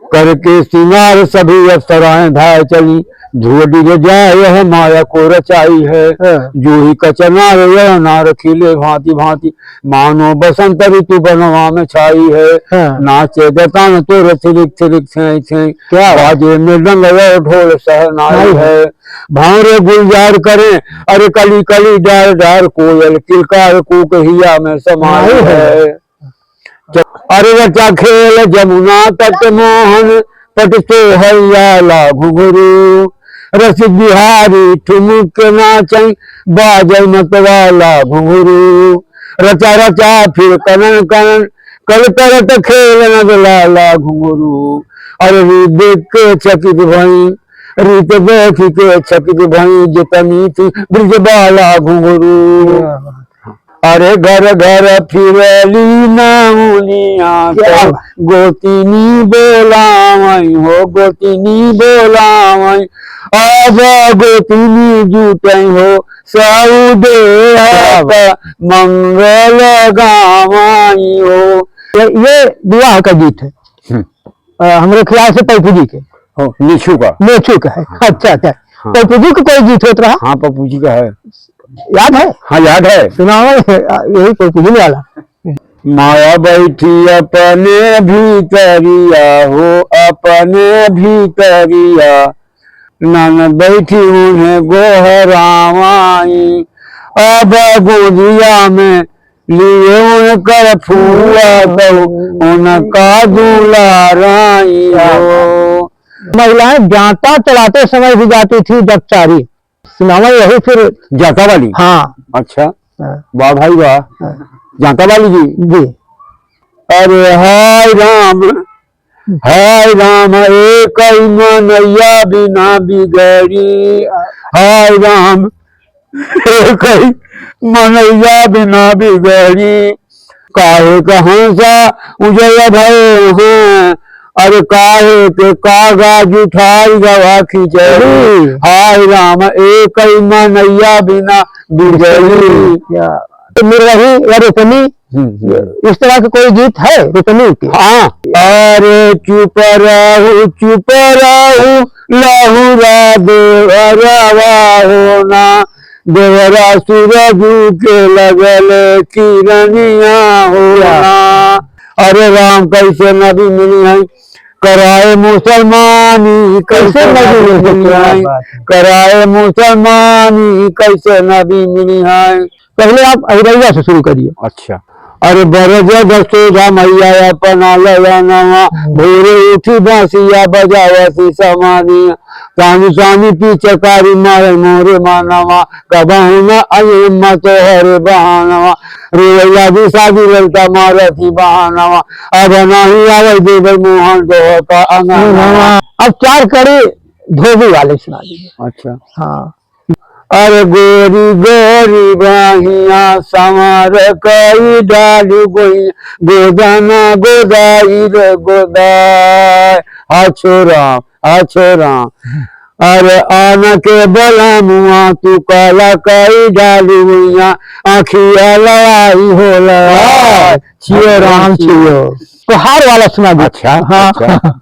करके सिंगार सभी अप्सराएं धाय चली, ध्रुव जाए माया को रचाई है। जो ही कचनार नार खिले भांति भांति, मानो बसंत ऋतु बनवा में छाई है। नाचे गतान तो थिरिक थिरिक क्या बाजे मृदंग ढोल सहनाई है। भावरे गुलजार करें अरे कली कली डार डार, कोयल किलकार कूकहिया में समाई है। अरे रचा खेल जमुना तट मोहन, पट सोहैया घुघरू, रसिक बिहारी ठुमुक नाचई, बाजय मतवाला घुघरू। रचा रचा फिर कनन कनन, कल करत खेल नगलाला घुघरू। अरे रीत देख के चकित भई, रीत देख के चकित भई, जितनी थी ब्रिज बाला घुघरू। अरे घर घर फिरली नाउनिया, गोतिनी बोलावई हो गोतिनी बोलावई, अब गोतिनी जुटई हो सऊदे मंगल गावई हो। ये विवाह का गीत है, हमारे ख्याल से पप्पू जी के नीचू का है। अच्छा अच्छा, पप्पू जी का कोई गीत होता रहा? हाँ पप्पू जी का है, याद है? हाँ याद है, सुनाओ यही पप्पू जी वाला। माया बैठी अपने भीतरिया हो अपने भीतरिया, नन बैठी उन्हें गोहरावाई, अब गोदिया में लिए उनकर फूला तो उनका दुलाराई हो। महिलाएं जाता चलाते समय भी जाती थी जगचारी, सुनावा यही फिर जाता वाली। हाँ अच्छा, वाह भाई वाह, जाता वाली जी। अरे हाय राम एक मनैया बिना बिगड़ी, हाय राम एक मनैया बिना बिगड़ी, काहे कहाँ सा उजय भय हैं, अरे काहे के कागज उठाई गवा खिचड़ी, हाय राम एक मनैया बिना बिगड़ी। रही रुकनी, इस तरह का कोई गीत है रुकनी की? हाँ। अरे चुप रहू लहुरा देवरवा होना, देवरा सूरज के लगल किरनिया होना। अरे राम कैसे नबी मिली है, कराए मुसलमानी कैसे नबी मिली है, कराए मुसलमानी कैसे नबी मिली है। पहले आप अहिरैया से शुरू करिए। अच्छा। अरे बरज दसोदा मैया अपना ललनवा, भोरे उठी बांसिया बजावती समानिया, सानी सानी पीछकारी मारे मोरे मानवा, कबहू न अहिम्मा तो हरे बहानवा, रोया भी शादी ललता मारती बहानवा, अब नहीं आवे देव मोहन दोह का अंगनवा। अब चार कड़ी धोबी वाले सुना दीजिए। अच्छा हाँ। अरे गोरी गोरी बाहिया समार कई डालू गोई, गोदाना गोदाई रे गोदाय, अच्छो राम। अरे आन के बला मुआ तू काला कई डालू गोइया, आखिया लड़ाई हो लड़ाई, छियो राम छियो। तो हार वाला सुना दो। अच्छा हाँ अच्छा।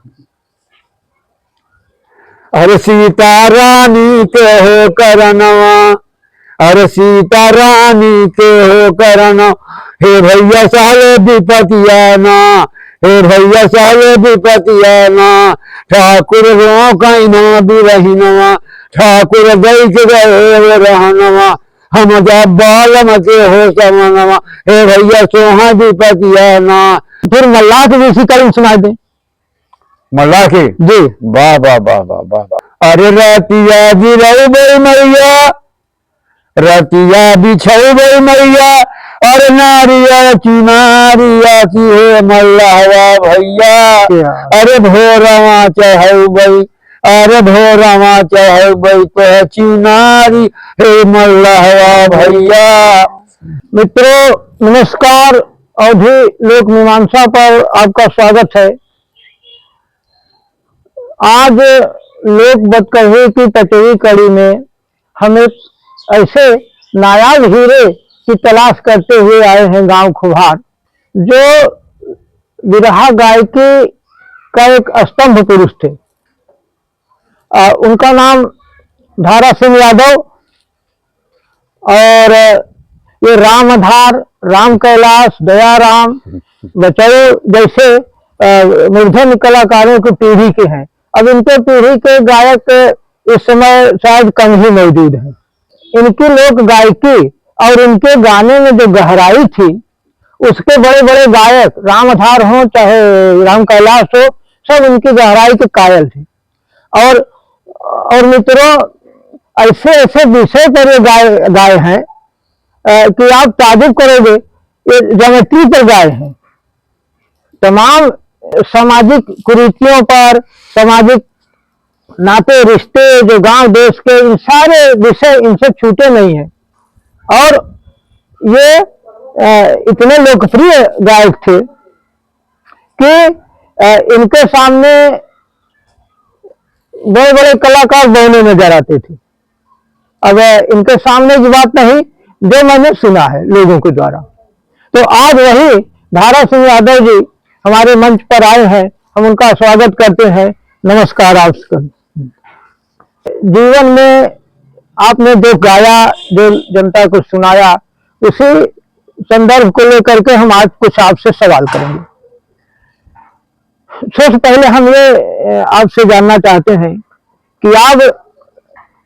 अरे सीता रानी के हो करनवा, अरे सीता रानी के हो करना, हे भैया साले विपतिया ना, हे भैया साले विपतिया ना, ठाकुर हो कहीं ना बिरहिनवा, ठाकुर गई के गए रहनवा, हम जब बालम के हो समनवा, हे भैया सोहा विपतिया ना। फिर मल्लाह के भी करीम सुना दे। मल्लाह के जी। वाह वाह वाह वाह वाह। अरे रतिया गिरऊ बई मैया, रतिया बिछऊ बई मैया, अरे नारिया चुनारिया की हे मल्लाहवा भैया, अरे भोरवा चढ़ऊ बई, अरे भोरवा चढ़ऊ बई तो चुनारी हे मल्लाहवा भैया। मित्रों नमस्कार, अवधि लोक मीमांसा पर आपका स्वागत है। आज लोक बतकही की टटवी कड़ी में हम एक ऐसे नायाब हीरे की तलाश करते हुए आए हैं गांव खुभार, जो विरहा गायकी का एक स्तंभ पुरुष थे। उनका नाम धारा सिंह यादव, और ये रामधार, राम कैलाश, दयाराम, बचड़ो जैसे मूर्धन्य कलाकारों की पीढ़ी के हैं। अब इनके पीढ़ी के गायक इस समय शायद कम ही मौजूद हैं। इनकी लोक गायकी और इनके गाने में जो गहराई थी, उसके बड़े बड़े गायक रामधार हो चाहे राम कैलाश हो, सब इनकी गहराई के कायल थे। और मित्रों, ऐसे ऐसे विषय पर ये गाए हैं कि आप ताजुब करोगे। ये ज्योमेट्री पर गाए हैं, तमाम सामाजिक कुरीतियों पर, सामाजिक नाते रिश्ते जो गांव देश के, इन सारे विषय इनसे छूटे नहीं हैं। और ये इतने लोकप्रिय गायक थे कि इनके सामने बड़े बड़े कलाकार बौने नजर आते थे। अब इनके सामने की बात नहीं, जो मैंने सुना है लोगों के द्वारा। तो आज वही धारा सिंह यादव जी हमारे मंच पर आए हैं, हम उनका स्वागत करते हैं। नमस्कार आपका। जीवन में आपने जो गाया, जो जनता को सुनाया, उसी संदर्भ को लेकर के हम आज कुछ आपसे सवाल करेंगे। सबसे पहले हम ये आपसे जानना चाहते हैं कि आप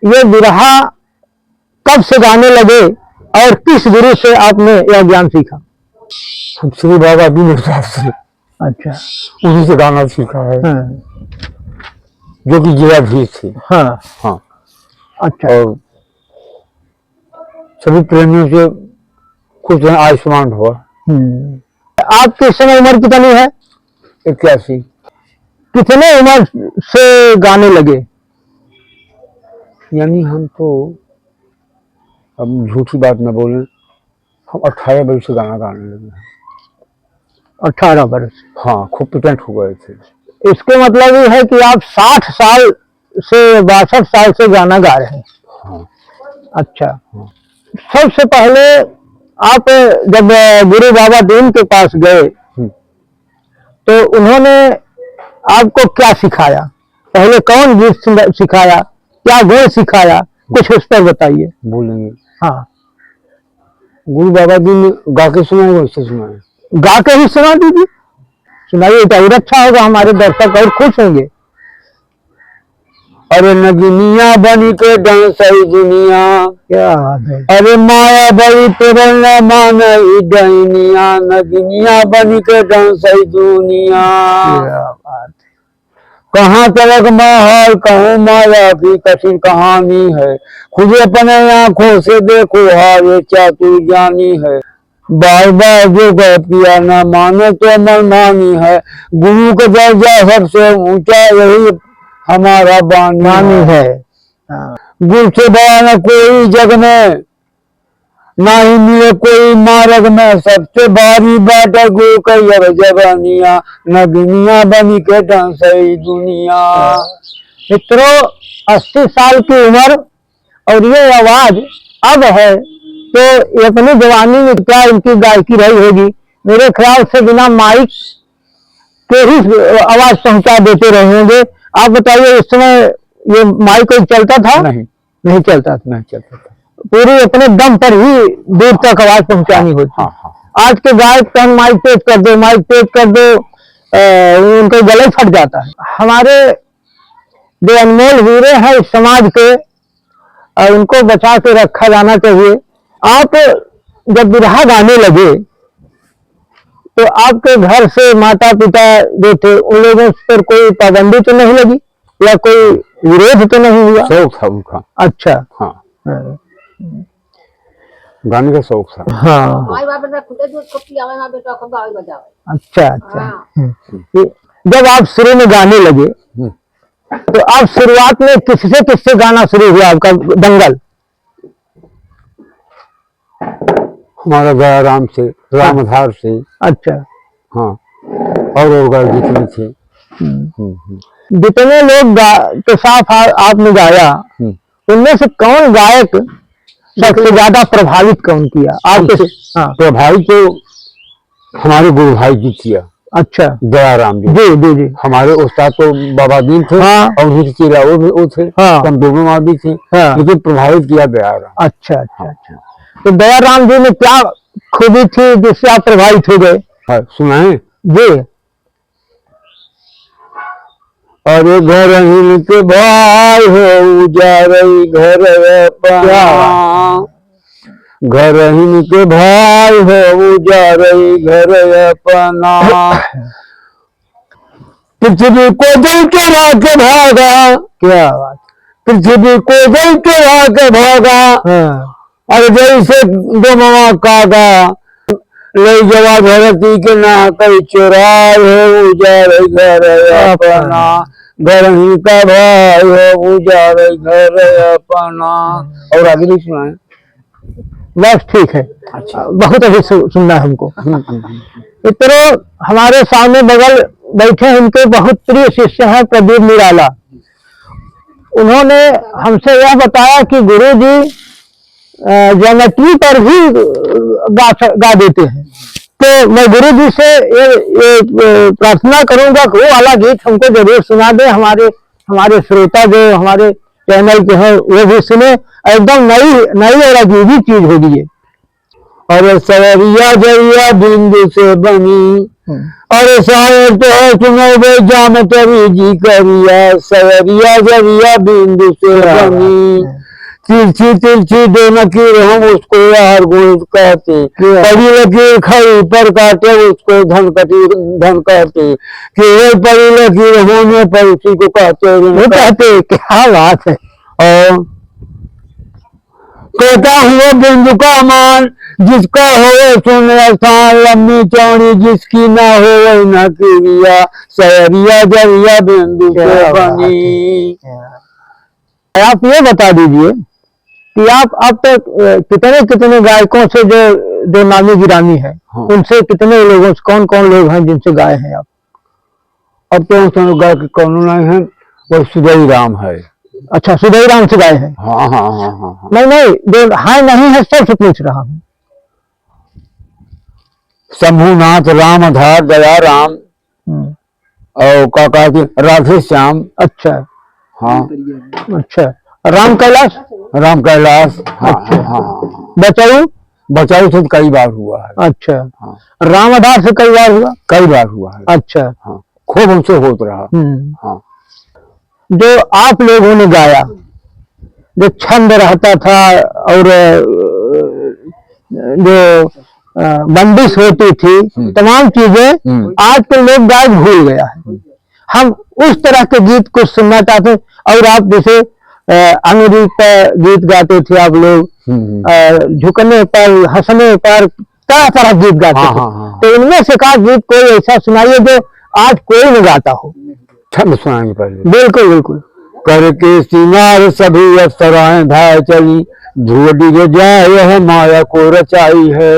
ये बिरहा कब से गाने लगे और किस गुरु से आपने यह ज्ञान सीखा? श्री बाबा दीन साहब से। अच्छा, उन्हीं से गाना सीखा है। हाँ। जो कि जिला भी थे। हाँ हाँ। अच्छा। और सभी प्रेमियों से कुछ दिन आयुष्मान हुआ। आपकी इस समय उम्र कितनी है? 81। कितने उम्र से गाने लगे? यानी हम तो, अब झूठी बात न बोले, हम 18 वर्ष से गाना गाने लगे। 18 वर्ष? हाँ, खूब पेटेंट हो गए थे। इसके मतलब ये है कि आप 60 साल से 62 साल से गाना गा रहे हैं। हाँ। अच्छा। हाँ। सबसे पहले आप जब गुरु बाबा दीन के पास गए तो उन्होंने आपको क्या सिखाया? पहले कौन गीत सिखाया, क्या गुण सिखाया, कुछ उस पर बताइए। बोलेंगे। हाँ। गुरु बाबा दीन गा के सुनाए, वैसे सुनाए? गा के ही सुना दीजिए, सुनाइए तो और अच्छा होगा, हमारे दर्शक और खुश होंगे। अरे नगिनिया बनी के डांसई दुनिया, क्या बात है। अरे माया बड़ी तेरल मानई डैनिया, नगिनिया बनी के डांसई दुनिया। क्या बात है। कहाँ तलक महल, कहूँ माया की कठिन कहानी है, खुद अपने आंखों से देखो हारे चातुर ज्ञानी है। बार बार जो कह किया न माने तो मनमानी है, गुरु का दर्जा सबसे ऊंचा यही हमारा बानी है। गुरु से बड़ा न कोई जग में, ना ही मिले कोई मार्ग में, सबसे भारी बात है गुरु का जवानिया, नगिनिया बनी के डांसई दुनिया। मित्रों, 80 साल की उम्र और ये आवाज अब है, तो ये अपनी जवानी में क्या इनकी गायकी रही होगी। मेरे ख्याल से बिना माइक के ही आवाज पहुंचा देते रहे होंगे। आप बताइए, इस समय ये माइक चलता था? नहीं चलता था। नहीं चलता था। पूरी अपने दम पर ही दूर तक आवाज पहुंचानी होती। हाँ, हाँ। आज के गायक तो माइक तेज कर दो, माइक तेज कर दो, उनका गला फट जाता है। हमारे जो अनमोल हीरे हैं इस समाज के, उनको बचा के रखा जाना चाहिए। आप जब बिरहा गाने लगे तो आपके घर से माता पिता जो थे, उन लोगों पर कोई पाबंदी तो नहीं लगी या कोई विरोध तो नहीं हुआ? शौक था उनका। अच्छा। हाँ। गाने का शौक था। हाँ। अच्छा अच्छा। जब आप शुरू में गाने लगे तो आप शुरुआत में किससे गाना शुरू हुआ आपका? दंगल? हमारा दयाराम से, रामधार से। अच्छा। हाँ। और जितने थे, जितने लोग के साथ आपने गाया, उनमें से कौन गायक सबसे ज्यादा प्रभावित कौन किया आपके? हाँ। प्रभावित तो हमारे गुरु भाई जी किया। अच्छा दयाराम जी। जी जी जी। हमारे उस्ताद तो बाबा दीन थे। हाँ। और उनकी चेला वो थे। हाँ। हम दोनों आदमी थे। हाँ। लेकिन प्रभावित किया दयाराम। अच्छा अच्छा अच्छा। तो दयाराम जी में क्या खूबी थी जिससे आप प्रभावित हो गए? हाँ, सुनाए जी। अरे घर के भाई हो उजारई घर अपना, घर के भाई हो उजारई घर अपना, पृथ्वी को जल चढ़ा के भागा। क्या बात। पृथ्वी को जल चढ़ा के भागा। हाँ। अरे जैसे दो मामा कागा, ले जवा धरती के ना कई चुराए हो उजारे घर अपना, घर ही का भाई हो उजारे घर अपना। और आगे भी सुनाए। बस ठीक है। अच्छा। बहुत अभी सुनना है हमको। इस तरह हमारे सामने बगल बैठे हैं, उनके बहुत प्रिय शिष्य हैं प्रदीप निराला। उन्होंने हमसे यह बताया कि गुरु जी ज्योमेट्री पर भी गा देते हैं। तो मैं गुरु जी से ये प्रार्थना करूंगा कि वो वाला गीत हमको जरूर सुना दे। हमारे श्रोता जो हमारे चैनल के हैं वो भी सुने। एकदम नई और अजीब चीज होगी ये। अरे सवरिया जरिया बिंदु से बनी, अरे सारे तो सुनो जामतरी जी करिया, सवरिया जरिया बिंदु से बनी, तिरछी तिरछी दो लकीर हम उसको यार गोल कहते, पड़ी लकीर खड़ी पर काटे उसको धन कहते, कि पड़ी लकीर होने पर उसी को कहते। क्या बात है। और कहता हुआ बिंदु का मान, जिसका हो सुन स्थान, लंबी चौड़ी जिसकी ना हो न क्रिया, सवरिया जरिया बिंदु से बनी। आप ये बता दीजिए कि आप अब तक कितने गायकों से जो नामी गिरामी है, हाँ। उनसे कितने लोगों से कौन कौन लोग हैं जिनसे गाए हैं आप? अब तो गाय के कौन नहीं है, वो सुदई राम है। अच्छा, सुदई राम से गाए हैं। हाँ हाँ हाँ हाँ। नहीं जो हाँ नहीं है सबसे पूछ रहा हूँ। शंभुनाथ, रामधार, दयाराम और का कहते राधे श्याम। अच्छा। हाँ। अच्छा। राम कैलाश। राम कैलाश। हाँ। अच्छा। हाँ। बचाऊ से कई बार हुआ है। अच्छा। हाँ। रामधार से कई बार हुआ। कई बार हुआ है। अच्छा। हाँ, खूब हमसे होता रहा। हाँ। जो आप लोगों ने गाया, जो छंद रहता था और जो बंदिश होती थी, तमाम चीजें आज के लोग गायक भूल गया है। हम उस तरह के गीत को सुनना चाहते। और आप जैसे अंग्रेजी पर गीत गाते थे आप लोग, झुकने पर, हंसने पर, तरह तरह गीत गाते थे। तो इनमें से का गीत कोई ऐसा सुनाइए जो आज कोई नहीं गाता हो। छंद सुनाएंगे पहले। बिल्कुल बिल्कुल। करके सिंगार सभी अफसराएं धाय चली, धुआं जो जाए यह माया को रचाई है,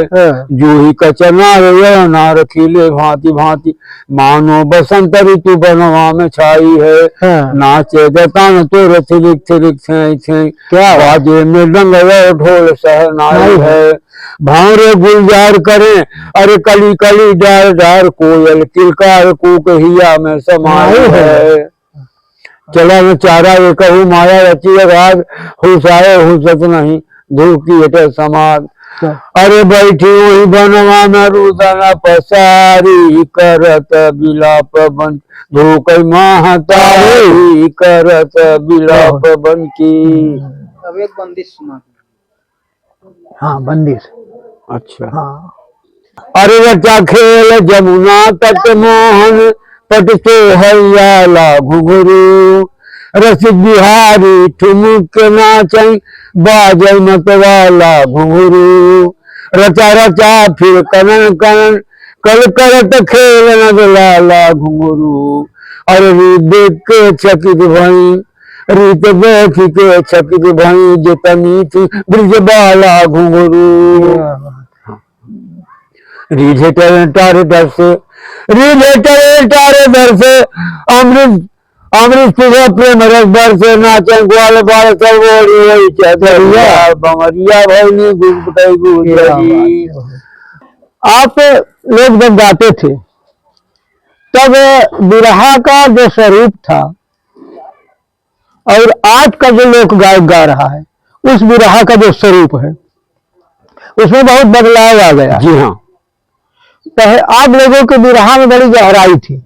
जूही कचनार यह नार खिले भांति भांति, मानो बसंत ऋतु बनवा में छाई है, नाचे गतान तोर थिलिक थिलिक छे क्या बाजे में रंग ढोल सहनाई है, भावरे गुलजार करें अरे कली कली डार डार, कोयल किलकार कूक हिया में समाई है, चला न चारा ये कहूँ माया रची राग, हुसाए हुसत नहीं धूप की हटे समाज, अरे बैठी वही बनवा में रुदन पसारी, करत बिलाप बन धूक महतारी, करत बिलाप बन की। अब एक बंदिश सुना। हाँ बंदिश। अच्छा। हाँ। अरे बच्चा खेल जमुना तट मोहन, पट से हरियाला घुघरू, रसिक बिहारी ठुमुक नाचई, बाजय मतवाला घुघरू, रचा रचा फिर कनन कनन, कल करत खेल नगलाला घुघरू, अरे रीत देख के चकित भई, रीत देख के चकित भई, जितनी थी ब्रिज बाला घुघरू, रीझे टारे डर से, रीझे टारे डर से, अमृत तुझे प्रेम रस बर से, नाचे ग्वाल बाल सर्वोरी चरिया बमरिया भैनी गुजरी। आप लोग जब गाते थे तब बिरहा का जो स्वरूप था और आज का जो लोक गायक गा रहा है, उस बिरहा का जो स्वरूप है उसमें बहुत बदलाव आ गया। जी हाँ। पहले आप लोगों के बिरहा में बड़ी गहराई थी,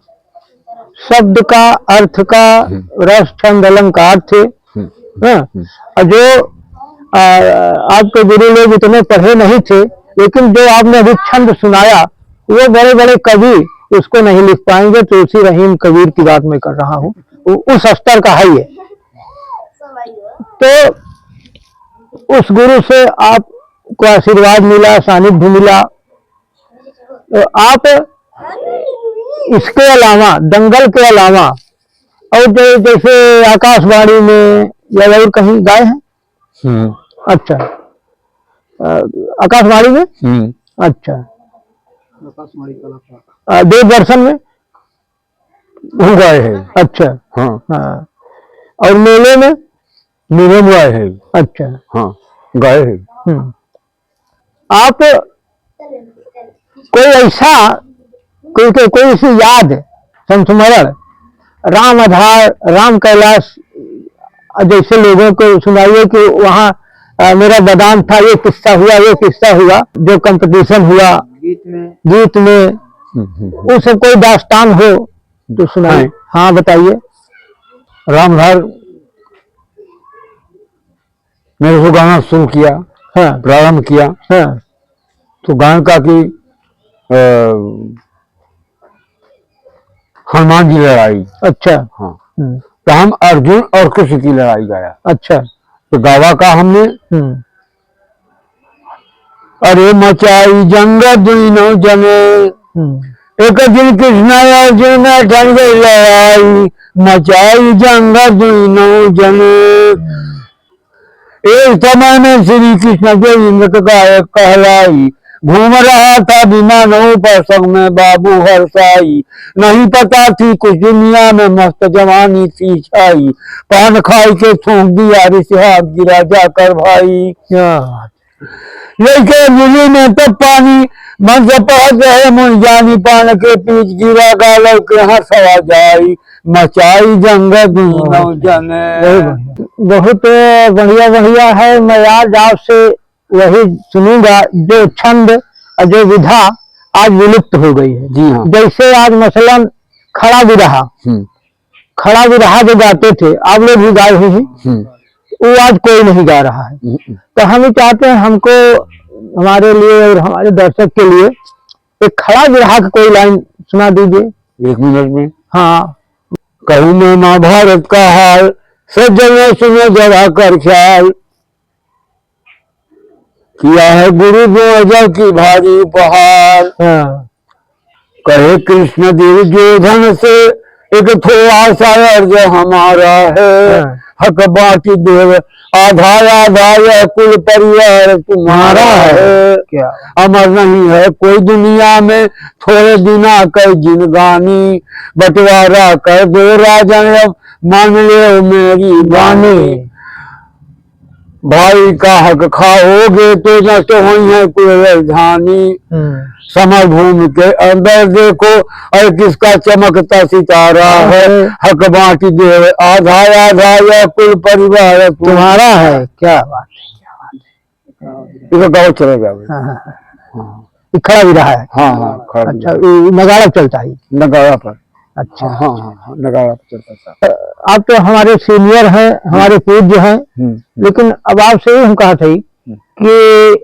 शब्द का, अर्थ का, रस, छंद, अलंकार थे। हाँ? और जो आपके गुरु लोग इतने पढ़े नहीं थे, लेकिन जो आपने अभी छंद सुनाया वो बड़े बड़े कवि उसको नहीं लिख पाएंगे। तुलसी रहीम कबीर की बात मैं कर रहा हूँ, उस स्तर का है ये। तो उस गुरु से आपको आशीर्वाद मिला, सानिध्य मिला। तो आप इसके अलावा, दंगल के अलावा और जैसे आकाशवाणी में या और कहीं गाए हैं? अच्छा, आकाशवाणी में? अच्छा, आकाशवाणी कलाकार दूरदर्शन में वो गाए हैं। अच्छा, हाँ हाँ। और मेले में? मेले में गाए हैं। अच्छा, हाँ, गाए हैं। आप कोई ऐसा कोई ऐसी याद, संस्मरण, राम आधार, राम कैलाश जैसे लोगों को सुनाइए कि वहाँ मेरा बदाम था, ये किस्सा हुआ, ये किस्सा हुआ, जो कंपटीशन हुआ गीत में वो सब कोई दास्तान हो तो सुनाए। हाँ बताइए। रामधार मेरे को गाना शुरू किया, हाँ, प्रारंभ किया। हाँ, तो गान का कि हनुमान जी लड़ाई। अच्छा, हाँ। तो हम अर्जुन और कृष्ण की लड़ाई गाया। अच्छा। तो गावा का हमने अरे मचाई जंग दुनो जने, एक दिन कृष्ण अर्जुन ठन गई लड़ाई, मचाई जंग दुनो जने। एक समय में श्री कृष्ण के इंद्र गायक कहलाई, घूम रहा था विमानों पर संग में बाबू हरसाई, नहीं पता थी कुछ दुनिया में मस्त जवानी थी छाई, पान खाई के थूक दिया ऋषिहाथ गिरा जाकर भाई। लेके मिली में तब पानी मन से पहुंच रहे मुन जानी, पान के पीछ गिरा गालों के हंसवा जाई, मचाई जंग दुनो जने। बहुत बढ़िया बढ़िया है। मैं आज आपसे वही सुनूंगा जो छंद और जो विधा आज विलुप्त हो गई है। जी हाँ। जैसे आज मसलन खड़ा विरहा, खड़ा विरहा जो गाते थे, आप लोग भी गाए हुए हैं, वो आज कोई नहीं गा रहा है। तो हम ही चाहते हैं, हमको, हमारे लिए और हमारे दर्शक के लिए एक खड़ा विरहा की कोई लाइन सुना दीजिए 1 मिनट में। हाँ। कहूँ मैं महाभारत का हाल, सज्जनों सुनो जरा कर ख्याल, किया है गुरु द्रोण की भारी उपहार। हाँ। कहे कृष्ण दुर्योधन से, एक थोड़ा सा अर्ज हमारा है, हक बाटी देव आधा आधा यह कुल परिवार तुम्हारा है। क्या अमर नहीं है कोई दुनिया में, थोड़े दिना कई जिनगानी, बंटवारा कर दो राजन अब मान ले मेरी बानी, भाई का हक खाओगे तो नष्ट हुई है कोई राजधानी, समर भूमि के अंदर देखो और किसका चमकता सितारा है, हक बांटी देव आधा आधा या कुल परिवार तुम्हारा है। क्या बात है, क्या बात है। इसका गाँव चलेगा। खड़ा भी रहा है। हाँ हाँ, खड़ा। अच्छा, नगाड़ा चलता है नगाड़ा पर। अच्छा, हाँ हाँ हाँ, नगाड़ा पर चलता था। आप तो हमारे सीनियर हैं, हमारे पूज्य हैं, लेकिन अब आपसे ही हम कहा था कि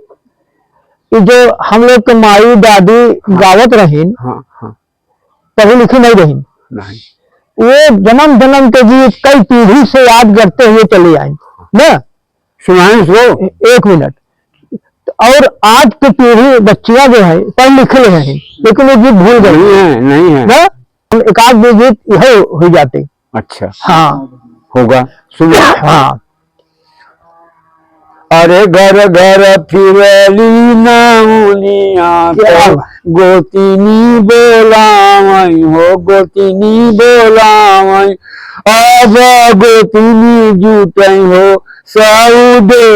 जो हम लोग के माई दादी गावत रही, पढ़ी लिखी नहीं रही, वो जन्म जन्म के गीत कई पीढ़ी से याद करते हुए चले आए ना। सुनाए वो 1 मिनट। और आज की पीढ़ी बच्चियां जो है पढ़ लिख रहे हैं, लेकिन वो गीत भूल गई नहीं है ना। एक आध दो गीत यह हो जाते। अच्छा, हाँ होगा, सुनो। हाँ। अरे घर घर फिरली नाउनिया, गोतिनी बोलावई हो, गोतिनी बोलावई, अब गोतिनी जुटई हो, सऊदे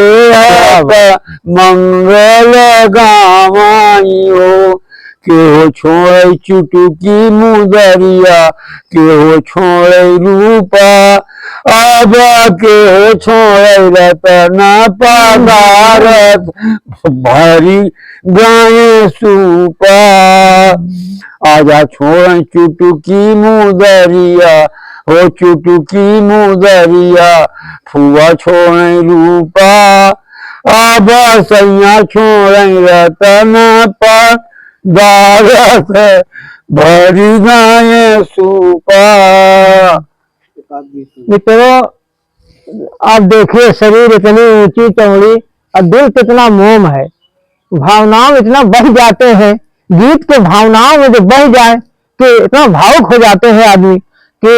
मंगल गावई हो, केहो छोड़े चुटुकी मुदरिया, केहो छोड़े रूपा, अब केहो छोड़े रतना पदारथ, भरी गाये सूपा। आजा छोड़े चुटुकी मुदरिया, हो चुटुकी मुदरिया, फुआ छोड़े रूपा, अब सैया छोड़े रतन पदारथ, भरी गाये सूपा। मित्रों, आप देखिए शरीर इतनी ऊंची चौड़ी और दिल कितना मोम है, भावनाओं में इतना बह जाते हैं, गीत के भावनाओं में जो बह जाए कि इतना भावुक हो जाते हैं आदमी कि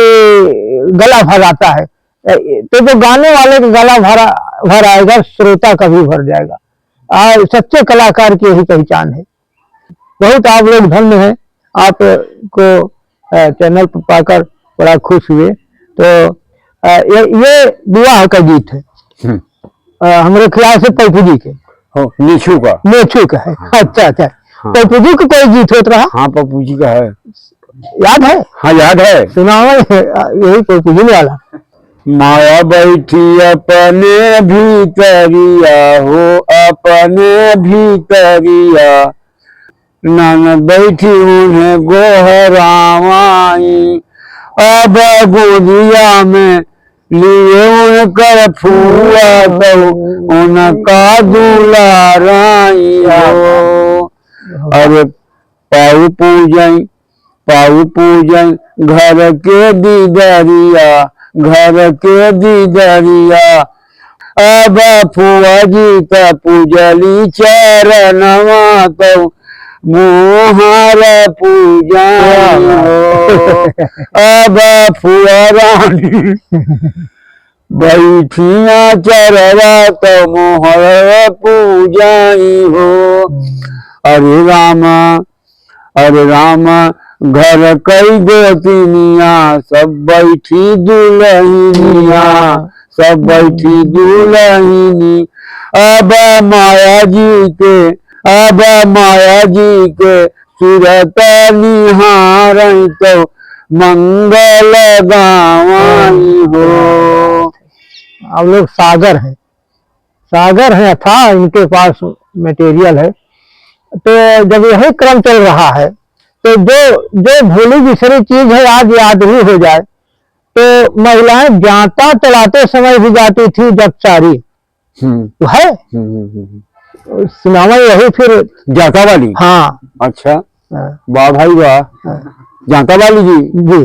गला भर आता है। तो जो गाने वाले का गला भर आएगा, श्रोता का भी भर जाएगा। और सच्चे कलाकार की यही पहचान है। बहुत आप लोग धन्य हैं, आपको चैनल पर पाकर बड़ा खुश हुए। तो ये विवाह का गीत है, हमारे ख्याल से पप्पू जी के, नीचू का है। अच्छा अच्छा, हाँ। पप्पू जी का कोई गीत होता रहा? हाँ, पप्पू जी का है, याद है? हाँ याद है, सुनाओ यही पप्पू जी वाला। माया बैठी अपने भीतरिया, हो अपने भीतरिया, नन बैठी उन्हें गोहरावाई, अब गोदिया में लिए उनकर फुआ, तो उनका दुलाराई हो। अरे पाऊ पूजन घर के दीदरिया, घर के दीदरिया, अब फुआ जी का पूजली चरणवा, तो मोहर पूजा हो। अब फुआ रानी बैठिया चरवा, तो मोहर पूजाई हो। अरे रामा घर कई गोतिनिया, सब बैठी दुल्हनिया, सब बैठी दुल्हनी, अब माया जी के सूरत निहार, तो मंगल गावाई हो। आप लोग सागर हैं अथाह, इनके पास मटेरियल है। तो जब यही क्रम चल रहा है, तो जो भूली बिसरी चीज है आज याद ही हो जाए। तो महिलाएं जाता चलाते समय भी जाती थी जब चारी, तो है सुनावा यही फिर जाता वाली। हाँ, अच्छा, वाह भाई वाह, जाता वाली जी।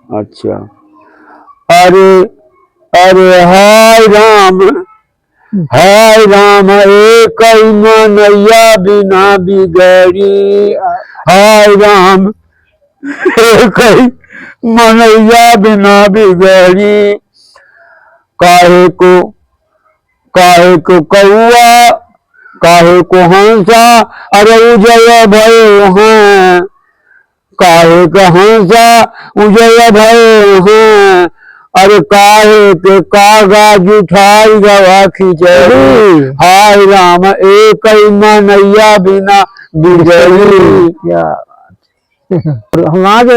अच्छा, अरे हाय राम एक मनैया बिना बिगड़ी, हाय राम एक मनैया बिना बिगड़ी, काहे को कौआ, काहे को हंसा, अरे उजय भयो हैं, काहे को हंसा उजय भयो हैं, अरे काहे के कागज उठाई गवा खिचड़ी, हाय राम एक मनैया बिना बिगड़ी। क्या हम आज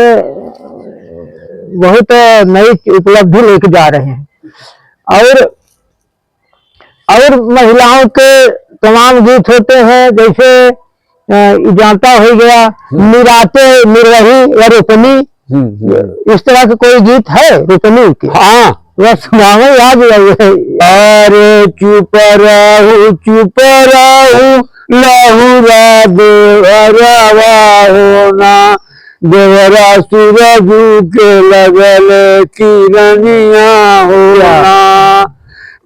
बहुत नई उपलब्धि लेके जा रहे हैं। और महिलाओं के तमाम गीत होते हैं, जैसे जाता हो गया, निराते निर्वही या रुकनी, इस तरह के कोई गीत है रुकनी के? हाँ, वह सुनाओ, याद है। अरे चुप रहू लहुरा देवरवा होना, देवरा सूरज के लगल किरनिया होना,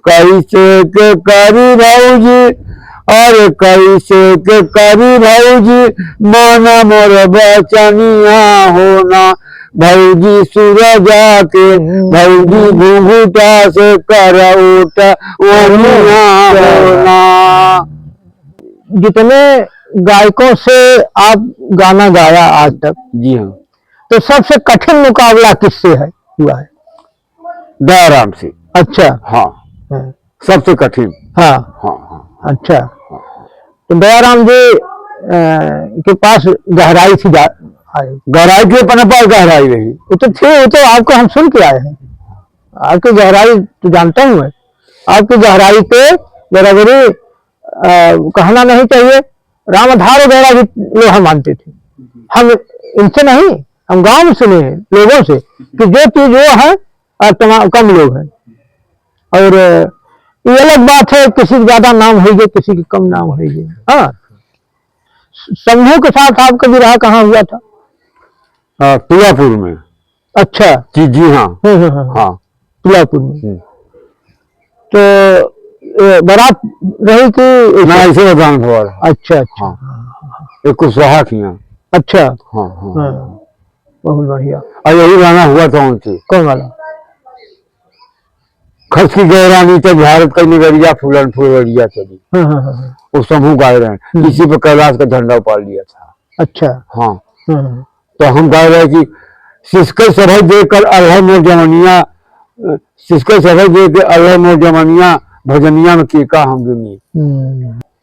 कैसे के करी भौजी, और कैसे के करी भौजी, मन मोर बचनिया होना, भौजी सूरजा के भौजी घूंघूटा से करौट वनिया होना। जितने गायकों से आप गाना गाया आज तक, जी हाँ, तो सबसे कठिन मुकाबला किससे हुआ है? दयाराम से। अच्छा, हाँ, सबसे कठिन। हाँ हाँ हाँ, अच्छा। तो दयाराम जी के पास गहराई थी गहराई के अपने पास गहराई रही। वो तो थे, वो तो आपको हम सुन के आए हैं। आपकी गहराई तो जानता हूँ मैं, आपकी गहराई पे बराबरी कहना नहीं चाहिए। रामधार वगैरह भी लोग हम मानते थे, हम इनसे नहीं, हम गांव में सुने हैं लोगों से कि जो चीज वो है और तमाम कम लोग हैं। और ये अलग बात है, किसी का ज्यादा नाम होगी, किसी की कम नाम होगी। हाँ, समूह के साथ आपका विवाह कहाँ हुआ था? तुलापुर में। अच्छा जी हाँ। हाँ तुलापुर में। तो बारात रही कि ना ऐसे बताना हुआ? अच्छा अच्छा। हाँ, एक कुशवाहा थी यहाँ। अच्छा हाँ हाँ, बहुत बढ़िया। और यही गाना हुआ था उनसे। कौन वाला? खस की गौरानी तो भारत का निगरिया फूलन फुलवरिया चली। वो समूह गा रहे हैं, इसी पे कैलाश का झंडा उपाड़ लिया था। अच्छा। हाँ, तो हम गा रहे हैं कि सिसके सभा देकर अल्लाह मोर जमनिया, सिसके सभा देकर अल्लाह मोर जमनिया, भजनिया में कीका हम दुनी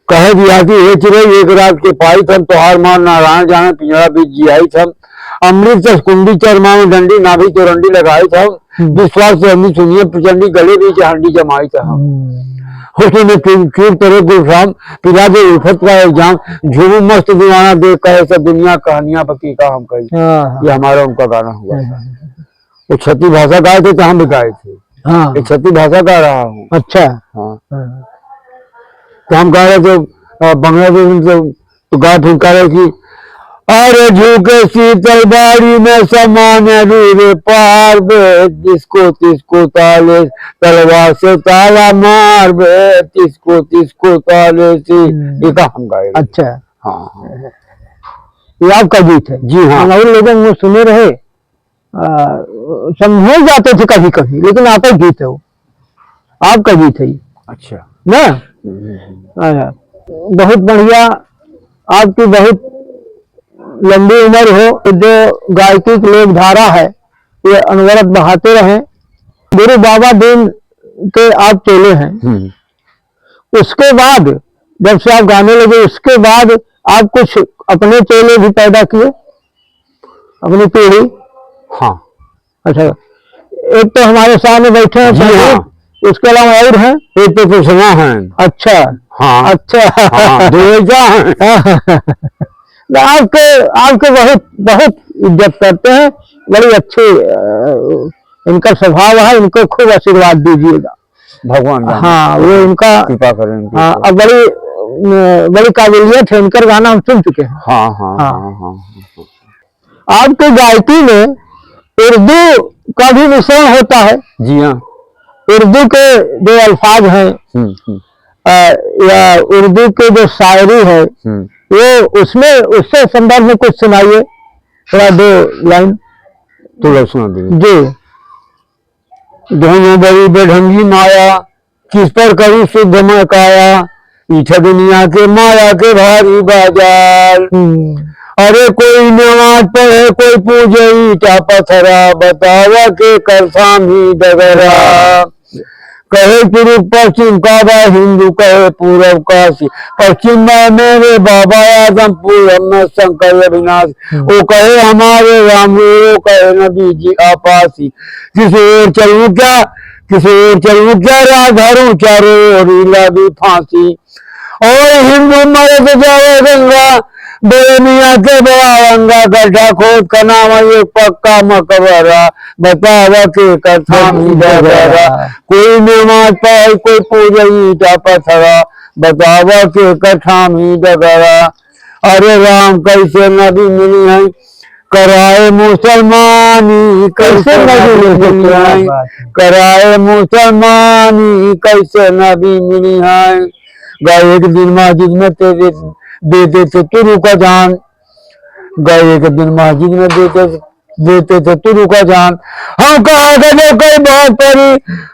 कहे दिया कि हे चिरे एक रात के पाई थम, तोहार मार नारायण जाने पिंजरा बीच जियाई थम, अमृत कुंडी चरमा में डंडी नाभि चौरंडी लगाई थम, विश्वास से हमने सुनिए प्रचंडी गले बीच हंडी जमाई था। हुस्न चूर तेरे गुलफाम पिला दे उल्फत का इल्जाम, झूम मस्त दीवाना देख कहे सब दुनिया कहानियां पकी का हम कही। ये हमारा उनका गाना हुआ था। वो छत्ती भाषा गाए थे तो हम भी गाए थे। एक छत्ती भाषा गा रहा हूँ। अच्छा। हाँ, तो हम गा रहे थे बांग्लादेश तो गा गा रहे कि अरे झुके शीतल बाड़ी में समान रे पार बे, जिसको तिसको ताले तलवार से ताला मार बे, तिसको ताले से, ये का हम गाए। अच्छा। हाँ, ये आपका गीत है? जी हाँ। और लोगों में सुने रहे, समझ जाते थे कभी कभी, लेकिन आपका गीत है, वो आपका गीत है। अच्छा ना? बहुत बढ़िया, आपकी बहुत लंबी उम्र हो, जो गायकी की लोक धारा है ये अनवरत बहाते रहे। गुरु बाबा दीन के आप चेले हैं। उसके बाद जब से आप गाने लगे, उसके बाद आप कुछ अपने चेले भी पैदा किए, अपनी पीढ़ी? हाँ। अच्छा, एक तो हमारे सामने बैठे हैं। जी हाँ। उसके अलावा और हैं? एक तो कुशवा हैं। अच्छा। हाँ। अच्छा। हाँ, आपके बहुत बहुत इज्जत करते हैं, बड़ी अच्छी इनका स्वभाव है, इनको खूब आशीर्वाद दीजिएगा भगवान। हाँ, वो इनका कृपा करें। हाँ, अब बड़ी काबिलियत है, इनका गाना हम सुन चुके हैं। हाँ हाँ हाँ हाँ। आपके गायकी में उर्दू का भी मिश्रण होता है? जी हाँ। उर्दू के जो अल्फाज हैं या उर्दू के जो शायरी है, वो उसमें उससे संदर्भ में कुछ सुनाइए, थोड़ा 2 लाइन तो सुना दीजिए। जी। दोनों बड़ी बेढंगी माया, किस पर करूं शुद्ध में काया, पीछे दुनिया के माया के भारी बाजार। अरे कोई नमाज पढ़े कोई पूजे ईटा पत्थरा, बतावा के करसाम ही डगरा, कहे पूर्व पश्चिम काबा हिंदू कहे पूर्व काशी, पश्चिम में मेरे बाबा आदम, पूर्व में शंकर अविनाश, वो कहे हमारे राम, वो कहे नबी जी आपासी, किसी और चलू क्या राधारू चारों ओर भी फांसी, और हिंदू मरद जाओ गंगा, बेमिया के बंगा, गड्ढा खोद का नाम एक पक्का मकबरा, बतावा के कथा डगरा, कोई नमाज पढ़े कोई पूजा ईटा पत्थरा, बतावा के कथा में डगरा। अरे राम कैसे नबी मिली है, कराए मुसलमानी कैसे नबी मिली है, कराए मुसलमानी कैसे नबी मिली है, गए एक दिन मस्जिद में तेरे देते थे तुरु का जान, गए एक दिन मस्जिद में देते थे तुरु का जान, हम कहा गए कोई बहुत परी,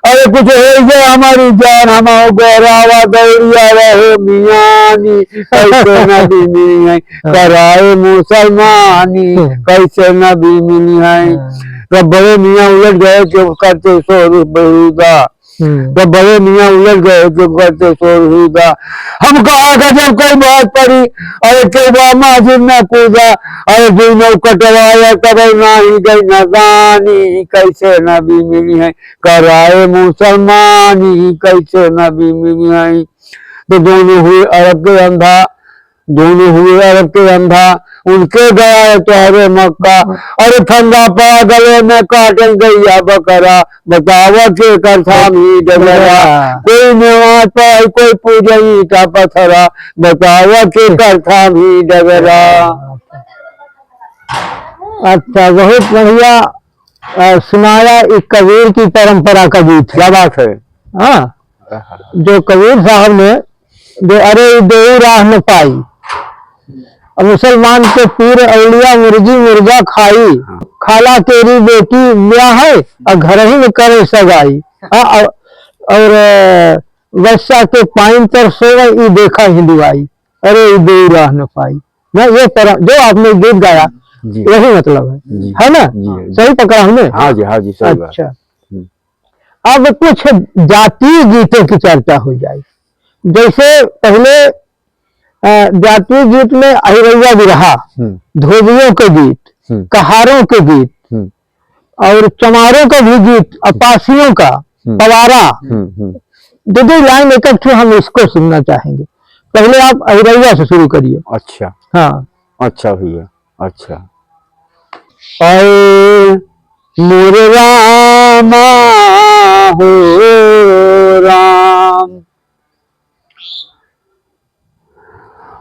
अरे कुछ हो गया हमारी जान, हम गौरावा दौड़िया रहे मियानी, कैसे नबी मिली है, कराए मुसलमानी कैसे नबी मिली है। तो बड़े मियाँ उलट गए कि करते 100 रुपये बेहुदा, तो बड़े मियाँ उलझ गए जो करते शोर हुई बा। हम कहा गजब कोई बात पड़ी, अरे के बा माजिद में कूदा, अरे दिनों कटवाया तब नाही गई नदानी, कैसे नबी मिली है कराए मुसलमानी, कैसे नबी मिली है। तो दोनों हुए अरब के अंधा, दोनों हुए अरब के अंधा, उनके गया है तोहरे मक्का, अरे ठंडा पड़ा गले में काटन गैया बकरा, बतावा के करथाम ही डगरा, कोई नमाज पढ़ाई कोई पूजई का पथरा, बतावा के करथाम ही डगरा। अच्छा, बहुत बढ़िया सुनाया। एक कबीर की परंपरा का गीत है। क्या बात है। हाँ, जो कबीर साहब ने जो अरे दो राह न पाई, मुसलमान के पीर औलिया मुर्गी मुर्गा खाई, खाला तेरी बेटी ब्याह है और घर ही में करे सगाई, और बच्चा के पाइन तर सोवे ई देखा हिंदुआई, अरे दो राह न पाई ना। ये जो आपने गीत गाया यही मतलब है ना। सही पकड़ा हमने। हाँ जी, हाँ जी, सही बात। अच्छा, अब कुछ जातीय गीतों की चर्चा हो जाए। जैसे पहले जातीय गीत में अहिरैया बिरहा, धोबियों के गीत, कहारों के गीत और चमारों का भी गीत, अपासियों का पवारा, दो लाइन एक हम इसको सुनना चाहेंगे। पहले आप अहिरैया से शुरू करिए। अच्छा, हाँ, अच्छा भैया, अच्छा। अरे मोरे रामा हो राम,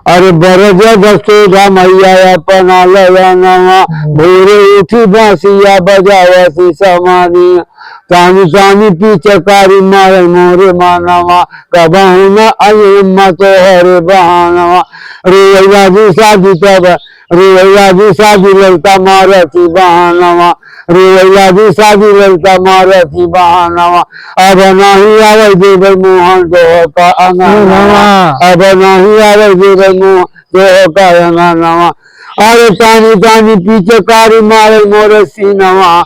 अरे बरज दसोदा मैया अपना लयनवा, भोरे उठी बांसिया बजावसी समानिया, तानी तानी पीछकारी मारे मोरे मानवा, कबहू न अयम्मा तोहरे बहानवा, रुइया जी शादी तब रुइया जी शादी ललता मारती बहानवा, रुइया जी शादी ललता मारती बहानवा, अब नहीं आवे देव मोहन दो का अंगनवा, अब नहीं आवे देव मोहन दो का अंगनवा, अरे तानी तानी पीछकारी मारे मोरे सीनवा,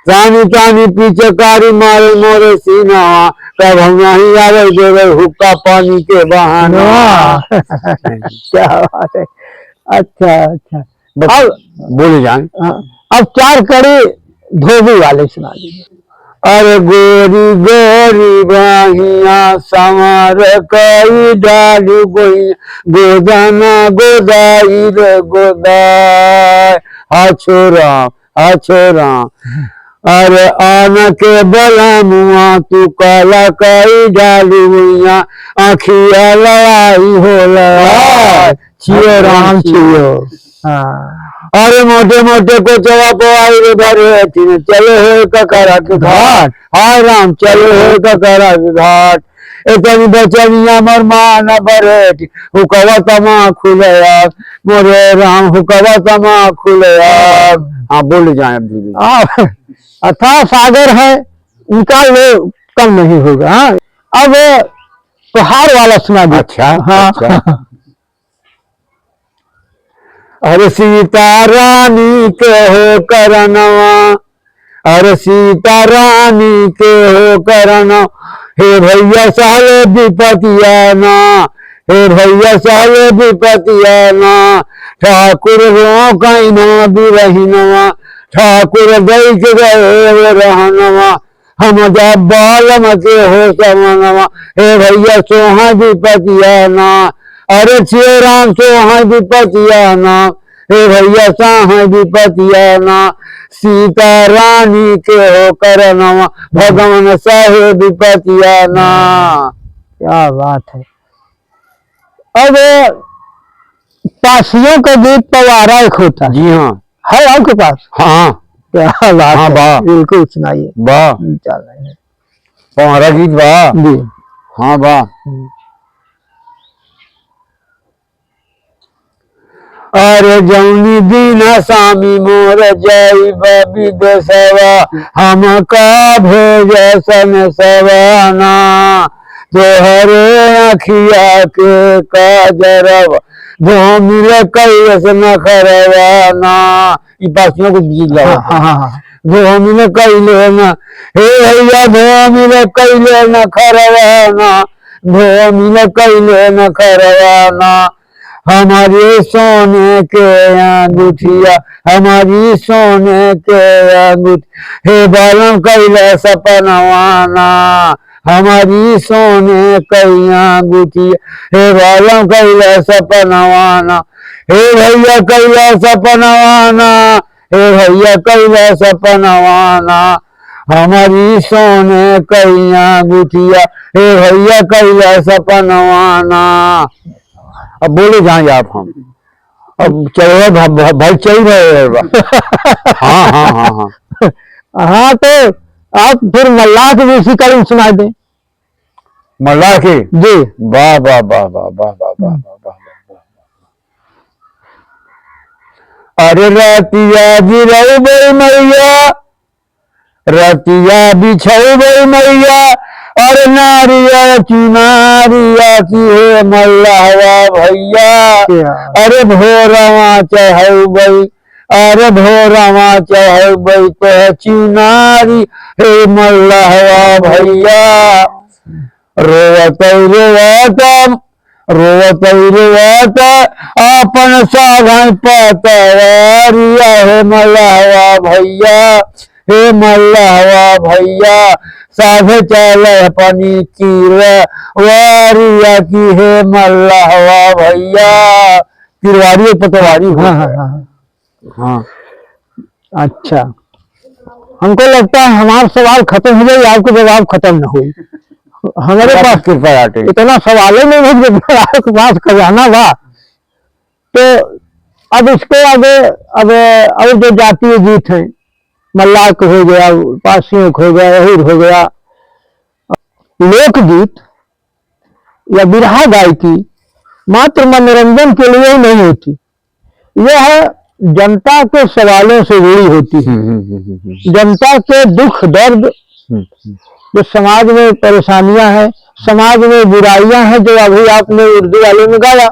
तानी तानी पीछकारी मारे मोरे सीनवा, कब हम नहीं आवे देवे हुक्का पानी के बहानवा। क्या बात है। अच्छा अच्छा, अब बोले जाए। अब चार कड़ी धोबी वाले सुना दीजिए। अरे गोरी गोरी बाहिया संवर कई डालू गोई, गोदाना गोदाई रे गोदाई, हाछो राम हाछो राम, अरे आन के बला मुआ तू काला कई डालू गोइया, आखिया लड़ाई हो लड़ाई, छियो राम छियो। हाँ, अरे मोटे मोटे को चवा पवाई रे भरे तीन, चले हो ककरा के घाट, हाय राम चले हो ककरा के घाट, इतनी बचनिया मर मान बरेट, हुकवा तमा खुलया मोरे राम, हुकवा तमा खुलया। हाँ बोल जाए अब धीरे। अथाह सागर है, उनका ले कम नहीं होगा। हाँ, अब त्योहार वाला सुना दीजिए। अच्छा, हाँ, अच्छा। अरे सीता रानी के हो करनवा, अरे सीता रानी के हो करनवा, हे भैया साले विपतिया ना, हे भैया साले विपतिया ना, ठाकुर रो कैना बिरहिनवा, ठाकुर दैक गए रहनवा, हम जब बालम के हो समनवा, हे भैया सोहा विपतिया ना, अरे छियो राम सोहा विपतिया ना, हे भैया साहा विपतिया ना, सीता रानी के हो करनवा, भगवान साहे विपतिया ना। क्या बात है। अब पासियों का गीत पवारा एक होता है। जी हाँ, है आपके पास? हाँ क्या बात हाँ, है। वाह बिल्कुल सुनाइए। वाह, चल रहे हैं पवारा गीत वाह जी। हाँ वाह। अरे जौनी दीना सामी मोर जय विदेशवा, हम का भेज सन सवाना, तोहरे अखिया के काजरवा, धोमिल कैस न खरवाना। ई पासियों को गीत लगा। हाँ हाँ हाँ, भूमिन कैले न, हे भैया भूमिन कैले न खरवाना, भूमिन कैले न खरवाना। हमारी सोने के अंगूठिया, हमारी सोने के अंगूठी, हे बालम कैला सपनवाना, हमारी सोने कई अंगूठिया, हे बालम कैला सपनवाना। हे भैया कैला सपनवाना, हे भैया कैला सपनवाना, हमारी सोने कई अंगूठिया, हे भैया कैला सपनवाना। अब बोले जाए आप, हम अब चल भाई चल रहे। हाँ हाँ हाँ हाँ हाँ, तो आप फिर मल्लाह के भी इसी कलम सुना दें। मल्लाह के जी, वाह वाह वाह वाह वाह वाह वाह वाह। अरे रतिया गिरऊ बई मैया, रतिया बिछऊ बई मैया, अरे नारिया चुनारिया की हे मल्लाहवा भैया, अरे भोरवा चढ़ऊ बई, अरे भोरवा चढ़ऊ बई तो चुनारी, हे मल्लाहवा भैया। रोवत रोवत रोवत रोवत अपन साधन पतवारिया, हे मल्लाहवा भैया, हे मल्लाहवा भैया। साध चल अपनी किरवारिया की, हे मल्लाहवा भैया। किरवारी पतवारी। हाँ हाँ हाँ हाँ। अच्छा, हमको लगता है हमारा सवाल खत्म हो जाए, आपको जवाब खत्म न हो। हमारे पास कृपा आटे इतना सवाल नहीं है, आपके पास खजाना था। तो अब इसके आगे अब और जो जातीय गीत हैं, मल्लाह को हो गया, पासियों को हो गया, अहिर हो गया, लोकगीत या बिरहा गायकी मात्र मनोरंजन के लिए ही नहीं होती, यह जनता के सवालों से जुड़ी होती है। जनता के दुख दर्द, जो समाज में परेशानियां हैं, समाज में बुराइयां हैं, जो अभी आपने उर्दू वाले में गाया,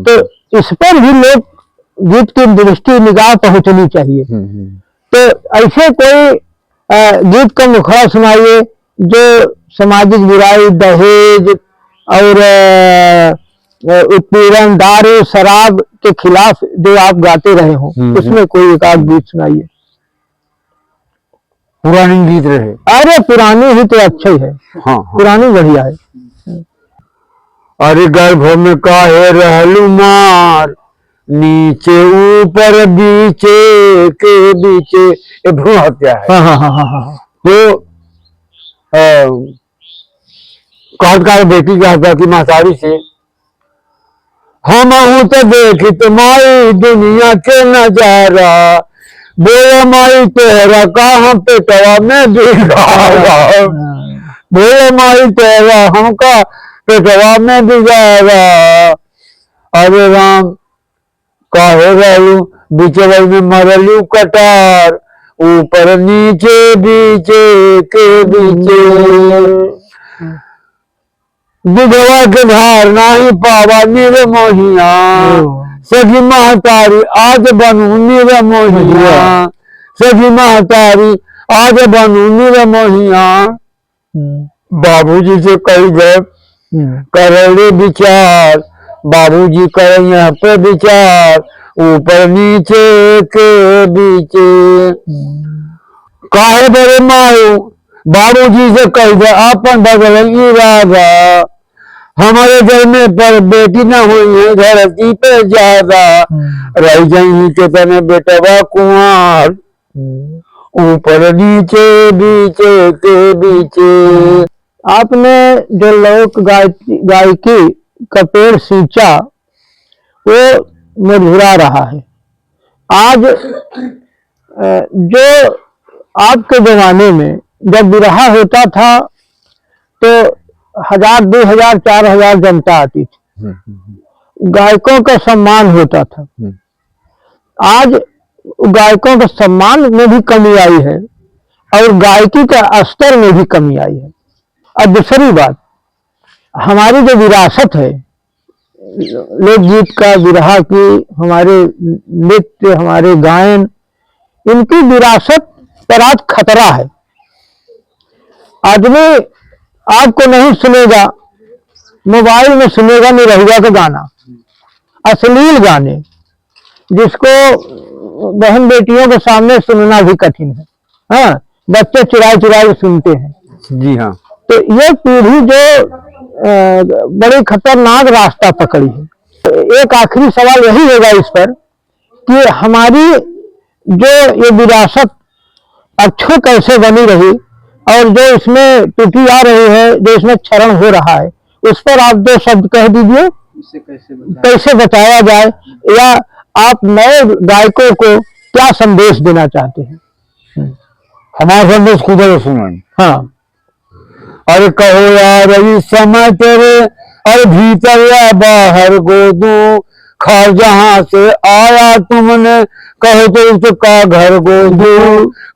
तो इस पर भी लोग गीत की दृष्टि निगाह पहुंचनी चाहिए। तो ऐसे कोई गीत का मुखड़ा सुनाइए जो सामाजिक बुराई, दहेज और उत्पीड़न, दारू शराब के खिलाफ जो आप गाते रहे हो, उसमें कोई एक आध गीत सुनाइए। पुरानी गीत रहे। अरे पुरानी ही तो अच्छा ही है। हाँ, पुरानी बढ़िया है। अरे गर्भ में काहे रहलू मार, नीचे ऊपर बीचे के बीचे, ये भ्रूण हत्या है। हाँ हाँ हाँ हाँ हाँ। तो कहत बेटी का हत्या की मासारी से, हम तो देखी तुम्हारी दुनिया के नजारा, बोला माई तेरा कहाँ पेटवा में बिगाड़ा, बोला माई तेरा हमका पेटवा में बिगाड़ा। अरे राम काहे रहलू बिचवल में मरलू कटार, ऊपर नीचे बीचे के बीचे, विधवा के धार नाही पावा निर्मोहिया, सखी महतारी आज बनू निर्मोहिया, सखी महतारी आज बनू निर्मोहिया। बाबूजी से कही गए करेले विचार, बाबूजी करे यहाँ पे विचार, ऊपर नीचे के बीचे। काहे बड़े माऊ बाबूजी से कही गए अपन बदल इरादा, हमारे घर में पर बेटी न हुई है धरती पे ज्यादा, रह जाएंगी कितने बेटवा कुंवर, ऊपर नीचे बीचे के बीचे। आपने जो लोक गायकी का पेड़ सींचा वो मुरझा रहा है। आज जो आपके जमाने में जब बिरहा होता था तो 1000, 2000, 4000 जनता आती थी, गायकों का सम्मान होता था। आज गायकों के सम्मान में भी कमी आई है और गायकी का स्तर में भी कमी आई है। और दूसरी बात, हमारी जो विरासत है लोकगीत का, बिरहा की, हमारे नृत्य, हमारे गायन, इनकी विरासत पर आज खतरा है। आदमी आपको नहीं सुनेगा, मोबाइल में सुनेगा निरहुआ का गाना, अश्लील गाने, जिसको बहन बेटियों के सामने सुनना भी कठिन है। हाँ, बच्चे चुरा चुरा सुनते हैं। जी हाँ। तो ये पीढ़ी जो बड़ी खतरनाक रास्ता पकड़ी है। तो एक आखिरी सवाल यही होगा इस पर कि हमारी जो ये विरासत अक्षुण्ण कैसे बनी रही और जो इसमें टूटी आ रही है, जो इसमें क्षरण हो रहा है, उस पर आप 2 शब्द कह दीजिए। इसे कैसे बचाया जाए, या आप नए गायकों को क्या संदेश देना चाहते हैं? हमारा संदेश खुद सुनन। हाँ, अरे कहो यार इस समय तेरे, अरे भीतर या बाहर गोदू, खा जहां से आया तुमने, कहो तो उसका घर गोदू,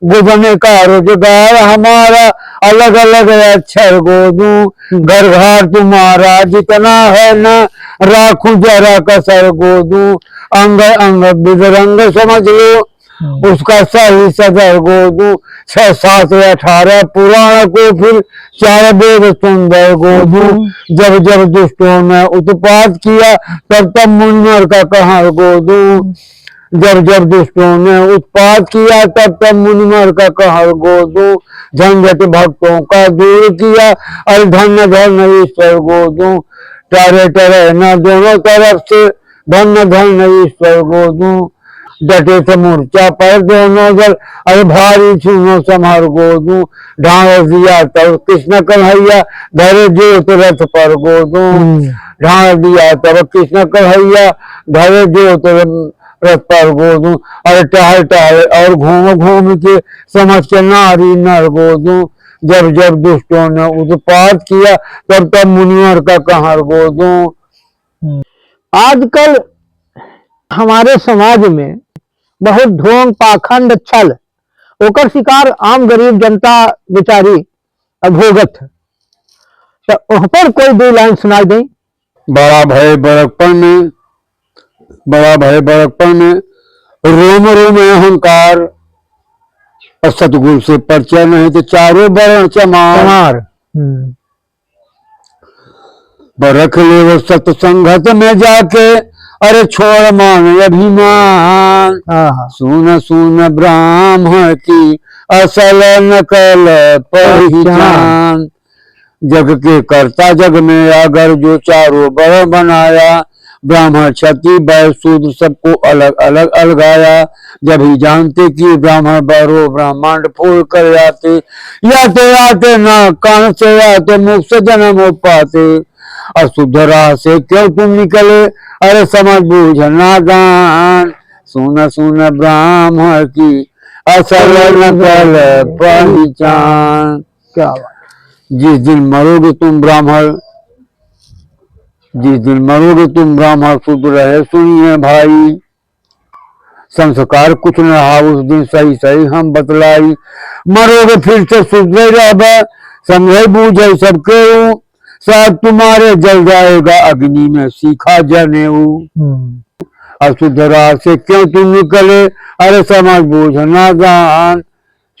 गुजरने का रोजगार हमारा अलग अलग अक्षर गोदू, घर घर तुम्हारा जितना है ना, राखू जरा कसर गोदू, अंग अंग बिदरंग समझ लो, उसका सही सदर गोदू, 6 7 18 पुराण को फिर 4 वेद सुंदर गोदू, जब जब दुष्टों ने उत्पात किया तब तब मुनिवर का कहर गोदू, जब जब दुष्टों ने उत्पात किया तब तब मुनिवर का कहर गोदू, झंझट भक्तों का दूर किया और धन्य धन्य ईश्वर गोदू, टरे टरे न दोनों तरफ से धन्य धन्य ईश्वर गोदू, डटे थे मूर्चा पर दोनों दल, अरे भारी सुनो समर गोदू, ढांढ दिया तब कृष्ण कन्हैया, धरे ज्योत रथ पर गोदू, ढांढ दिया तब कृष्ण कन्हैया, धरे ज्योत रथ पर गोदू, अरे टहल टहल और घूम घूम के समझ के नारी नर गोदू, जब जब दुष्टों ने उत्पात किया तब तब मुनिवर का कहर गोदू। आजकल हमारे समाज में बहुत ढोंग पाखंड छल होकर शिकार आम गरीब जनता बेचारी अभोगत है। तो वहां पर कोई 2 लाइन सुनाई दें। बड़ा भय बड़कपन में, बड़ा भय बड़कपन में, रोम रोम अहंकार, और सतगुरु से परिचय नहीं तो चारों वर्ण चमार, बरख ले वो सत्संगत में जाके, अरे छोड़ मान अभिमान, सुन सुन ब्राह्मण की असल नकल पहचान, जग के कर्ता जग में अगर जो चारों वर्ण बनाया, ब्राह्मण क्षत्रिय वैश्य शूद्र सबको अलग अलग अलगाया, जब ही जानते कि ब्राह्मण बारो ब्रह्मांड फोड़ कर आते, या तो आते ना कान से, या तो मुख से जन्म हो पाते, अशुद्ध राह से क्यों तुम निकले, अरे समझ बूझ नादान, सुन सुन ब्राह्मण की असल नकल पहचान। क्या बात। जिस दिन मरोगे तुम ब्राह्मण, जिस दिन मरोगे तुम ब्राह्मण शुद्ध रहे सुनिए भाई, संस्कार कुछ न रहा उस दिन सही सही हम बतलाई, मरोगे फिर से शुद्ध रहे, समझे बूझे सबके, साथ तुम्हारे जल जाएगा अग्नि में सीखा जनेऊ, अशुद्ध राह से क्यों तुम निकले, अरे समझ बूझ नादान,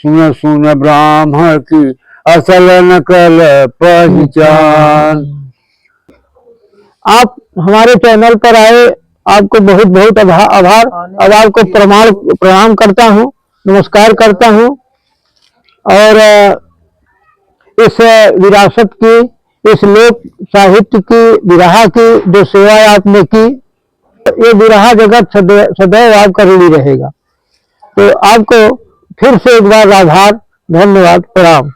सुन सुन ब्राह्मण की असल नकल पहचान। आप हमारे चैनल पर आए, आपको बहुत बहुत आभार। अब आपको प्रणाम करता हूँ, नमस्कार करता हूँ, और इस विरासत की, इस लोक साहित्य की, विरहा की जो सेवा आपने की, ये विरहा जगत सदैव आपका ऋणी रहेगा। तो आपको फिर से एक बार आभार, धन्यवाद, प्रणाम।